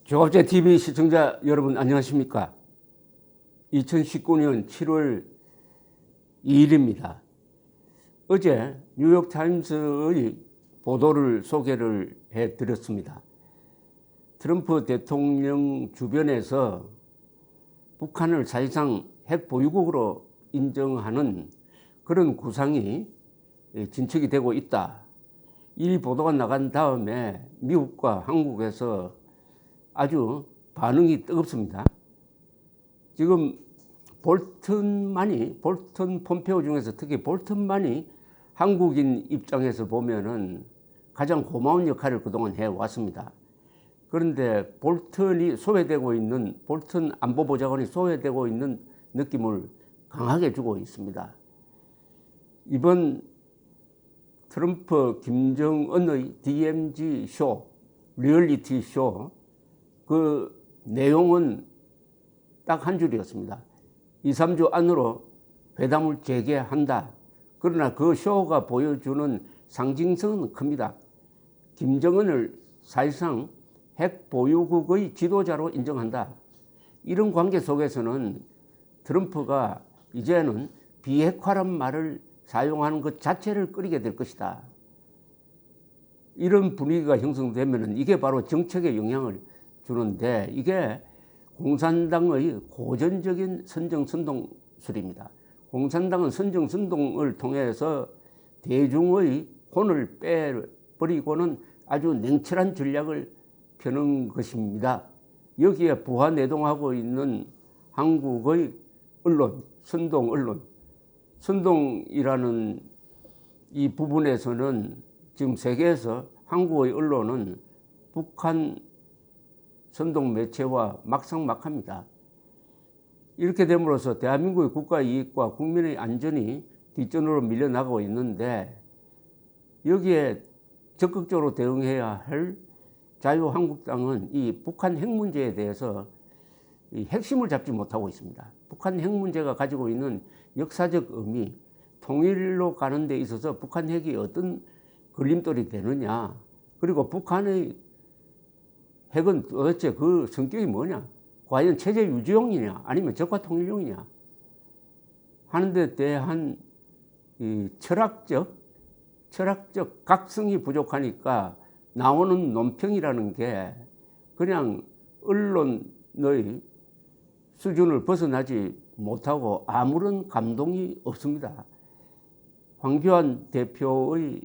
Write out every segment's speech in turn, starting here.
조갑제 TV 시청자 여러분 안녕하십니까? 2019년 7월 2일입니다. 어제 뉴욕타임스의 보도를 소개를 해드렸습니다. 트럼프 대통령 주변에서 북한을 사실상 핵보유국으로 인정하는 그런 구상이 진척이 되고 있다. 이 보도가 나간 다음에 미국과 한국에서 아주 반응이 뜨겁습니다. 지금 볼턴 폼페오 중에서 특히 볼턴만이 한국인 입장에서 보면은 가장 고마운 역할을 그동안 해왔습니다. 그런데 볼턴 안보보좌관이 소외되고 있는 느낌을 강하게 주고 있습니다. 이번 트럼프 김정은의 DMZ 쇼, 리얼리티 쇼, 그 내용은 딱 한 줄이었습니다. 2, 3주 안으로 회담을 재개한다. 그러나 그 쇼가 보여주는 상징성은 큽니다. 김정은을 사실상 핵 보유국의 지도자로 인정한다. 이런 관계 속에서는 트럼프가 이제는 비핵화란 말을 사용하는 것 자체를 꺼리게 될 것이다. 이런 분위기가 형성되면 이게 바로 정책에 영향을 주는데 이게 공산당의 고전적인 선정선동술입니다. 공산당은 선정선동을 통해서 대중의 혼을 빼버리고는 아주 냉철한 전략을 펴는 것입니다. 여기에 부하내동하고 있는 한국의 언론, 선동이라는 이 부분에서는 지금 세계에서 한국의 언론은 북한 선동 매체와 막상막합니다. 이렇게 됨으로써 대한민국의 국가 이익과 국민의 안전이 뒷전으로 밀려나가고 있는데 여기에 적극적으로 대응해야 할 자유한국당은 이 북한 핵 문제에 대해서 이 핵심을 잡지 못하고 있습니다. 북한 핵 문제가 가지고 있는 역사적 의미, 통일로 가는 데 있어서 북한 핵이 어떤 걸림돌이 되느냐, 그리고 북한의 핵은 도대체 그 성격이 뭐냐, 과연 체제 유지용이냐 아니면 적화 통일용이냐 하는 데 대한 이 철학적 각성이 부족하니까 나오는 논평이라는 게 그냥 언론의 수준을 벗어나지 못하고 아무런 감동이 없습니다. 황교안 대표의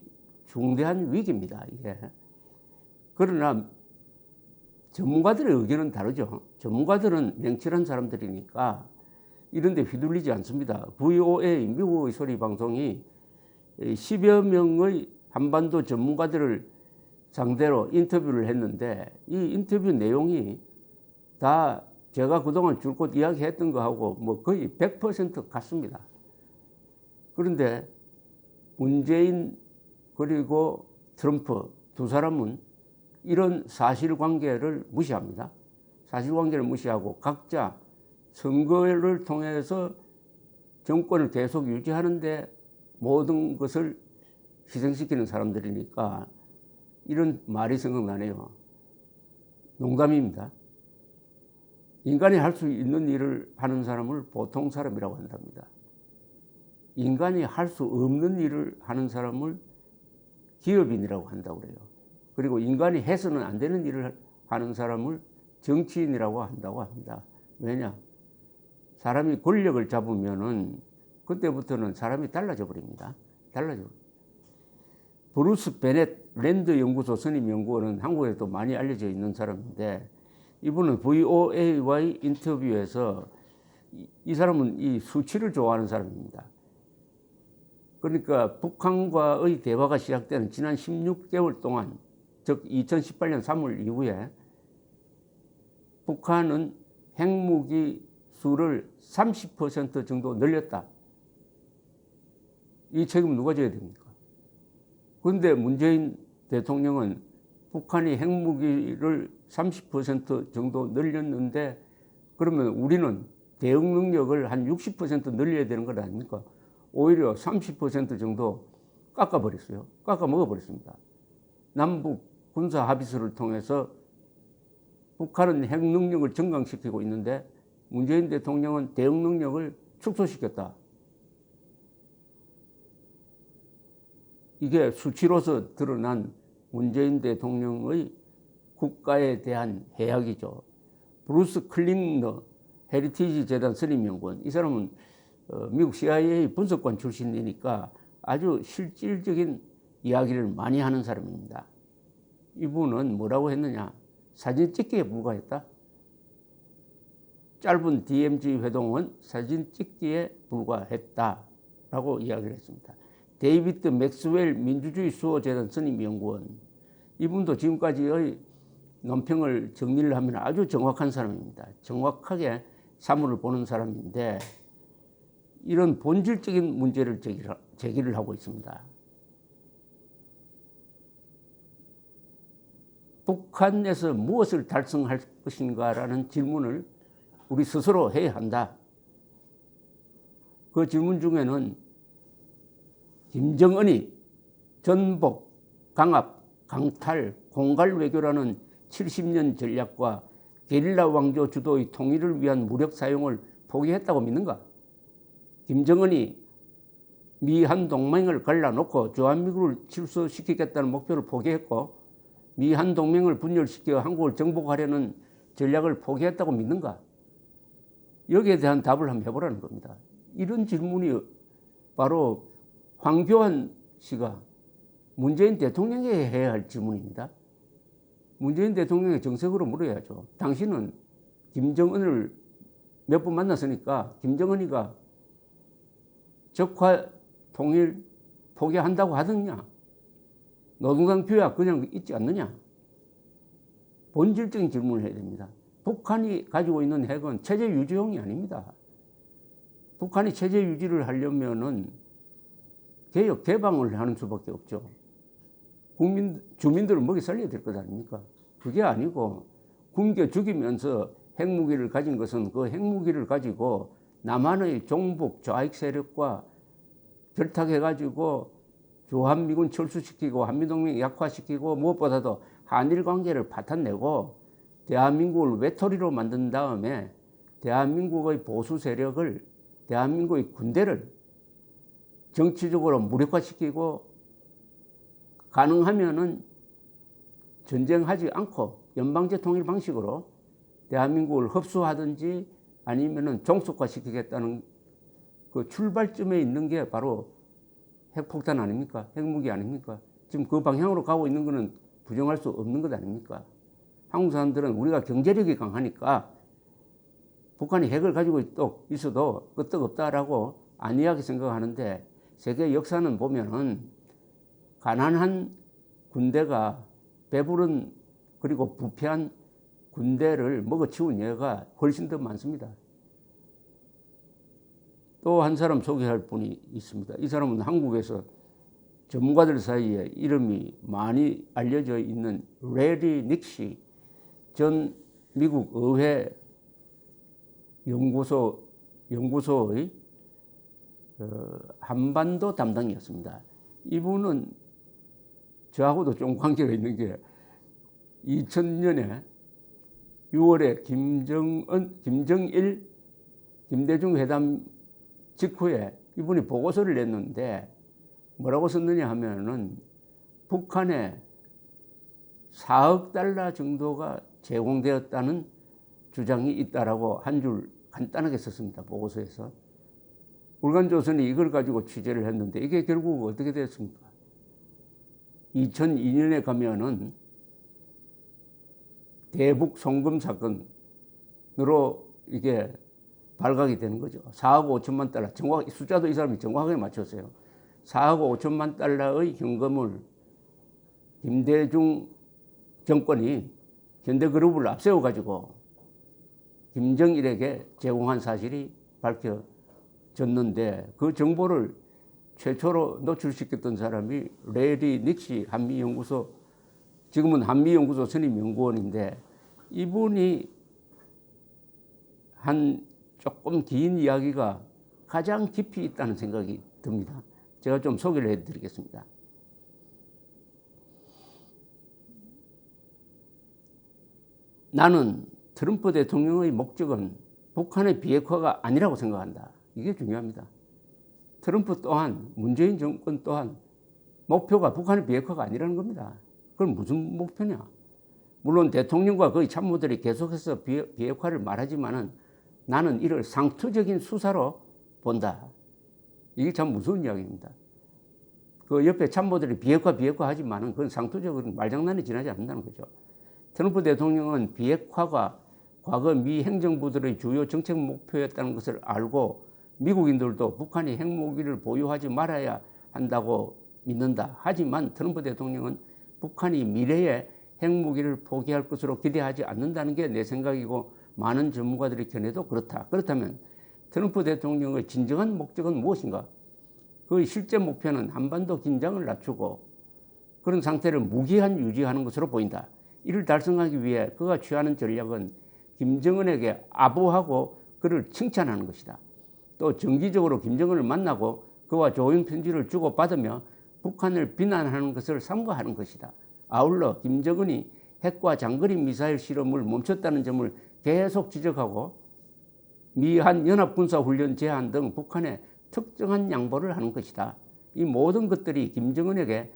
중대한 위기입니다, 이게. 그러나 전문가들의 의견은 다르죠. 전문가들은 냉철한 사람들이니까 이런 데 휘둘리지 않습니다. VOA, 미국의 소리 방송이 10여 명의 한반도 전문가들을 상대로 인터뷰를 했는데 이 인터뷰 내용이 다 제가 그동안 줄곧 이야기했던 거하고 뭐 거의 100% 같습니다. 그런데 문재인 그리고 트럼프 두 사람은 이런 사실관계를 무시합니다. 사실관계를 무시하고 각자 선거를 통해서 정권을 계속 유지하는데 모든 것을 희생시키는 사람들이니까 이런 말이 생각나네요. 농담입니다. 인간이 할 수 있는 일을 하는 사람을 보통 사람이라고 한답니다. 인간이 할 수 없는 일을 하는 사람을 기업인이라고 한다고 그래요. 그리고 인간이 해서는 안 되는 일을 하는 사람을 정치인이라고 한다고 합니다. 왜냐? 사람이 권력을 잡으면은 그때부터는 사람이 달라져 버립니다. 브루스 베넷 랜드 연구소 선임 연구원은 한국에도 많이 알려져 있는 사람인데 이분은 VOA와의 인터뷰에서 이 사람은 이 수치를 좋아하는 사람입니다. 그러니까 북한과의 대화가 시작되는 지난 16개월 동안, 즉 2018년 3월 이후에 북한은 핵무기 수를 30% 정도 늘렸다. 이 책임은 누가 져야 됩니까? 그런데 문재인 대통령은 북한이 핵무기를 30% 정도 늘렸는데 그러면 우리는 대응 능력을 한 60% 늘려야 되는 것 아닙니까? 오히려 30% 정도 깎아버렸어요. 깎아 먹어버렸습니다. 남북 군사 합의서를 통해서 북한은 핵 능력을 증강시키고 있는데 문재인 대통령은 대응 능력을 축소시켰다. 이게 수치로서 드러난 문재인 대통령의 국가에 대한 해악이죠. 브루스 클린너 헤리티지 재단 선임연구원, 이 사람은 미국 CIA 분석관 출신이니까 아주 실질적인 이야기를 많이 하는 사람입니다. 이분은 뭐라고 했느냐? 사진 찍기에 불과했다. 짧은 DMZ 회동은 사진 찍기에 불과했다라고 이야기를 했습니다. 데이비드 맥스웰 민주주의 수호재단 선임연구원, 이분도 지금까지의 논평을 정리를 하면 아주 정확한 사람입니다. 정확하게 사물을 보는 사람인데 이런 본질적인 문제를 제기를 하고 있습니다. 북한에서 무엇을 달성할 것인가라는 질문을 우리 스스로 해야 한다. 그 질문 중에는 김정은이 전복, 강압, 강탈, 공갈 외교라는 70년 전략과 게릴라 왕조 주도의 통일을 위한 무력 사용을 포기했다고 믿는가? 김정은이 미한 동맹을 갈라놓고 주한미군을 질서시키겠다는 목표를 포기했고 미한 동맹을 분열시켜 한국을 정복하려는 전략을 포기했다고 믿는가? 여기에 대한 답을 한번 해보라는 겁니다. 이런 질문이 바로 황교안 씨가 문재인 대통령에게 해야 할 질문입니다. 문재인 대통령의 정색으로 물어야죠. 당신은 김정은을 몇 번 만났으니까 김정은이가 적화 통일 포기한다고 하느냐? 노동당 규약 그냥 있지 않느냐? 본질적인 질문을 해야 됩니다. 북한이 가지고 있는 핵은 체제 유지용이 아닙니다. 북한이 체제 유지를 하려면은 개혁, 개방을 하는 수밖에 없죠. 주민들을 먹이 살려야 될 것 아닙니까? 그게 아니고 굶겨 죽이면서 핵무기를 가진 것은 그 핵무기를 가지고 남한의 종북 좌익 세력과 결탁해가지고 주한미군 철수시키고 한미동맹 약화시키고 무엇보다도 한일 관계를 파탄내고 대한민국을 외톨이로 만든 다음에 대한민국의 보수 세력을, 대한민국의 군대를 정치적으로 무력화시키고 가능하면은 전쟁하지 않고 연방제 통일 방식으로 대한민국을 흡수하든지 아니면은 종속화시키겠다는 그 출발점에 있는 게 바로 핵폭탄 아닙니까? 핵무기 아닙니까? 지금 그 방향으로 가고 있는 거는 부정할 수 없는 것 아닙니까? 한국 사람들은 우리가 경제력이 강하니까 북한이 핵을 가지고 있어도 끄떡없다라고 안이하게 생각하는데 세계 역사는 보면은 가난한 군대가 배부른 그리고 부패한 군대를 먹어치운 예가 훨씬 더 많습니다. 또 한 사람 소개할 분이 있습니다. 이 사람은 한국에서 전문가들 사이에 이름이 많이 알려져 있는 레리 닉시 전 미국 의회 연구소의 한반도 담당이었습니다. 이분은 저하고도 좀 관계가 있는 게 2000년에 6월에 김정일, 김대중 회담 직후에 이분이 보고서를 냈는데 뭐라고 썼느냐 하면은 북한에 4억 달러 정도가 제공되었다는 주장이 있다라고 한 줄 간단하게 썼습니다. 보고서에서. 울간조선이 이걸 가지고 취재를 했는데 이게 결국 어떻게 됐습니까? 2002년에 가면은 대북 송금 사건으로 이게 발각이 되는 거죠. 4억 5천만 달러. 정확히 숫자도 이 사람이 정확하게 맞췄어요. 4억 5천만 달러의 현금을 김대중 정권이 현대그룹을 앞세워가지고 김정일에게 제공한 사실이 밝혀졌는데 그 정보를 최초로 노출시켰던 사람이 레리 닉시 한미연구소, 지금은 한미연구소 선임연구원인데 이분이 한 조금 긴 이야기가 가장 깊이 있다는 생각이 듭니다. 제가 좀 소개를 해드리겠습니다. 나는 트럼프 대통령의 목적은 북한의 비핵화가 아니라고 생각한다. 이게 중요합니다. 트럼프 또한 문재인 정권 또한 목표가 북한의 비핵화가 아니라는 겁니다. 그럼 무슨 목표냐? 물론 대통령과 그의 참모들이 계속해서 비핵화를 말하지만은 나는 이를 상투적인 수사로 본다. 이게 참 무서운 이야기입니다. 그 옆에 참모들이 비핵화 하지만은 그건 상투적으로 말장난이 지나지 않는다는 거죠. 트럼프 대통령은 비핵화가 과거 미 행정부들의 주요 정책 목표였다는 것을 알고 미국인들도 북한이 핵무기를 보유하지 말아야 한다고 믿는다. 하지만 트럼프 대통령은 북한이 미래에 핵무기를 포기할 것으로 기대하지 않는다는 게 내 생각이고 많은 전문가들의 견해도 그렇다. 그렇다면 트럼프 대통령의 진정한 목적은 무엇인가? 그의 실제 목표는 한반도 긴장을 낮추고 그런 상태를 무기한 유지하는 것으로 보인다. 이를 달성하기 위해 그가 취하는 전략은 김정은에게 아부하고 그를 칭찬하는 것이다. 또 정기적으로 김정은을 만나고 그와 조용 편지를 주고받으며 북한을 비난하는 것을 삼가하는 것이다. 아울러 김정은이 핵과 장거리 미사일 실험을 멈췄다는 점을 계속 지적하고 미한 연합군사훈련 제한 등 북한에 특정한 양보를 하는 것이다. 이 모든 것들이 김정은에게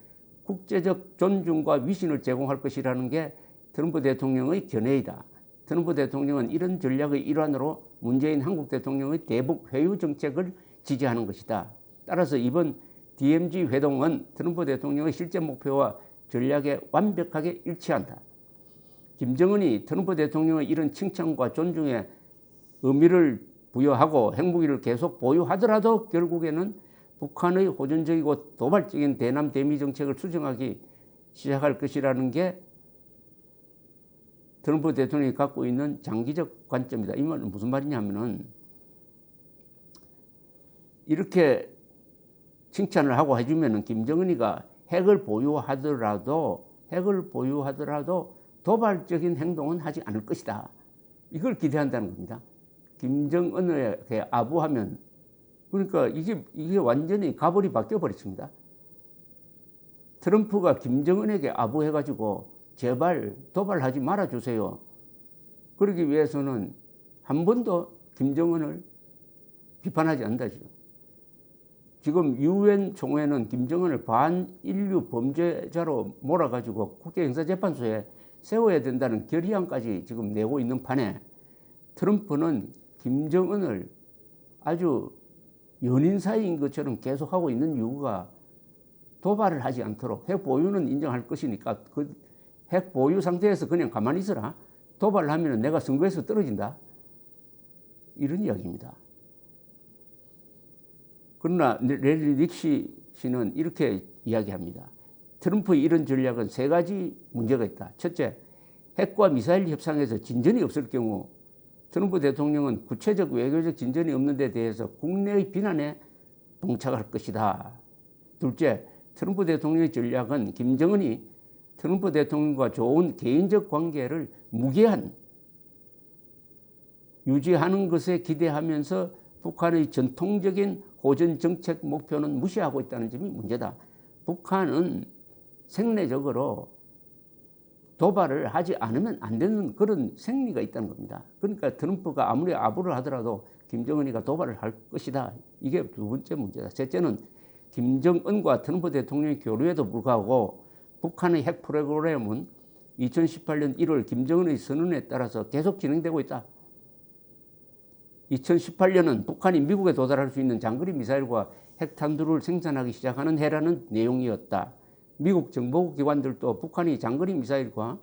국제적 존중과 위신을 제공할 것이라는 게 트럼프 대통령의 견해이다. 트럼프 대통령은 이런 전략의 일환으로 문재인 한국 대통령의 대북 회유 정책을 지지하는 것이다. 따라서 이번 DMZ 회동은 트럼프 대통령의 실제 목표와 전략에 완벽하게 일치한다. 김정은이 트럼프 대통령의 이런 칭찬과 존중에 의미를 부여하고 핵무기를 계속 보유하더라도 결국에는 북한의 호전적이고 도발적인 대남 대미 정책을 수정하기 시작할 것이라는 게 트럼프 대통령이 갖고 있는 장기적 관점이다. 이 말은 무슨 말이냐면은 이렇게 칭찬을 하고 해주면은 김정은이가 핵을 보유하더라도 도발적인 행동은 하지 않을 것이다. 이걸 기대한다는 겁니다. 김정은에게 아부하면 그러니까 이게 완전히 가벌이 바뀌어 버렸습니다. 트럼프가 김정은에게 아부해가지고 제발 도발하지 말아주세요. 그러기 위해서는 한 번도 김정은을 비판하지 않는다죠. 지금 유엔 총회는 김정은을 반인류 범죄자로 몰아가지고 국제형사재판소에 세워야 된다는 결의안까지 지금 내고 있는 판에 트럼프는 김정은을 아주 연인 사이인 것처럼 계속하고 있는 이유가 도발을 하지 않도록 핵 보유는 인정할 것이니까 그 핵 보유 상태에서 그냥 가만히 있어라. 도발을 하면 내가 선거에서 떨어진다. 이런 이야기입니다. 그러나 레리 닉시 씨는 이렇게 이야기합니다. 트럼프의 이런 전략은 세 가지 문제가 있다. 첫째, 핵과 미사일 협상에서 진전이 없을 경우 트럼프 대통령은 구체적 외교적 진전이 없는 데 대해서 국내의 비난에 봉착할 것이다. 둘째, 트럼프 대통령의 전략은 김정은이 트럼프 대통령과 좋은 개인적 관계를 무기한 유지하는 것에 기대하면서 북한의 전통적인 호전 정책 목표는 무시하고 있다는 점이 문제다. 북한은 생리적으로 도발을 하지 않으면 안 되는 그런 생리가 있다는 겁니다. 그러니까 트럼프가 아무리 아부를 하더라도 김정은이가 도발을 할 것이다. 이게 두 번째 문제다. 셋째는 김정은과 트럼프 대통령의 교류에도 불구하고 북한의 핵 프로그램은 2018년 1월 김정은의 선언에 따라서 계속 진행되고 있다. 2018년은 북한이 미국에 도달할 수 있는 장거리 미사일과 핵탄두를 생산하기 시작하는 해라는 내용이었다. 미국 정보국 기관들도 북한이 장거리 미사일과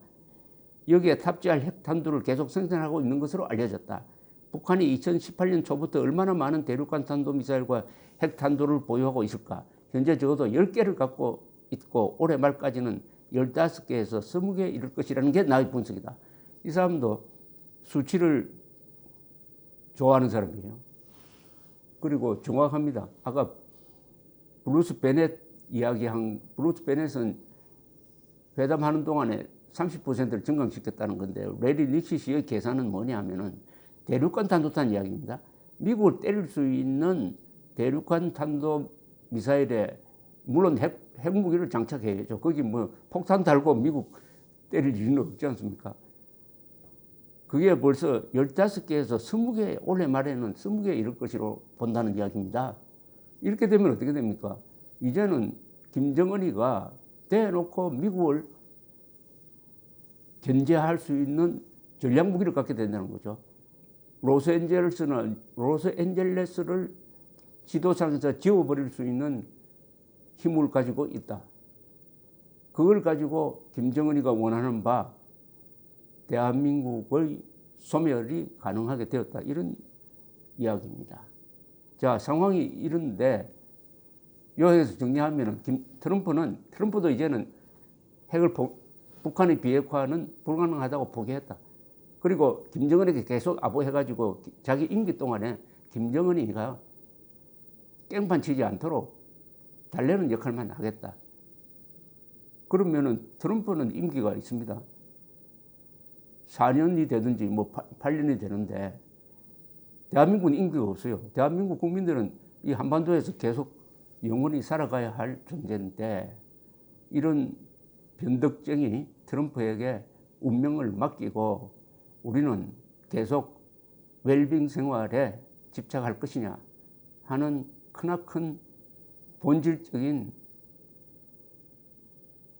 여기에 탑재할 핵탄두를 계속 생산하고 있는 것으로 알려졌다. 북한이 2018년 초부터 얼마나 많은 대륙간 탄도미사일과 핵탄두를 보유하고 있을까? 현재 적어도 10개를 갖고 있고 올해 말까지는 15개에서 20개에 이를 것이라는 게 나의 분석이다. 이 사람도 수치를 좋아하는 사람이에요. 그리고 정확합니다. 아까 브루스 베넷 이야기한 브루스 베넷은 회담하는 동안에 30%를 증강시켰다는 건데 레리 닉시 씨의 계산은 뭐냐 하면은 대륙간 탄도탄 이야기입니다. 미국을 때릴 수 있는 대륙간 탄도 미사일에 물론 핵무기를 장착해야죠. 거기 뭐 폭탄 달고 미국 때릴 일은 없지 않습니까? 그게 벌써 15개에서 20개, 올해 말에는 20개 이럴 것으로 본다는 이야기입니다. 이렇게 되면 어떻게 됩니까? 이제는 김정은이가 대놓고 미국을 견제할 수 있는 전략 무기를 갖게 된다는 거죠. 로스앤젤레스를 지도상에서 지워버릴 수 있는 힘을 가지고 있다. 그걸 가지고 김정은이가 원하는 바 대한민국의 소멸이 가능하게 되었다. 이런 이야기입니다. 자, 상황이 이런데 여기서 정리하면 트럼프도 이제는 북한의 비핵화는 불가능하다고 포기했다. 그리고 김정은에게 계속 아부해가지고 자기 임기 동안에 김정은이가 깽판 치지 않도록 달래는 역할만 하겠다. 그러면은 트럼프는 임기가 있습니다. 4년이 되든지 뭐 8년이 되는데 대한민국은 임기가 없어요. 대한민국 국민들은 이 한반도에서 계속 영원히 살아가야 할 존재인데 이런 변덕쟁이 트럼프에게 운명을 맡기고 우리는 계속 웰빙 생활에 집착할 것이냐 하는 크나큰 본질적인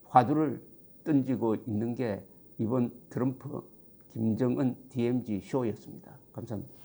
화두를 던지고 있는 게 이번 트럼프 김정은 DMZ 쇼였습니다. 감사합니다.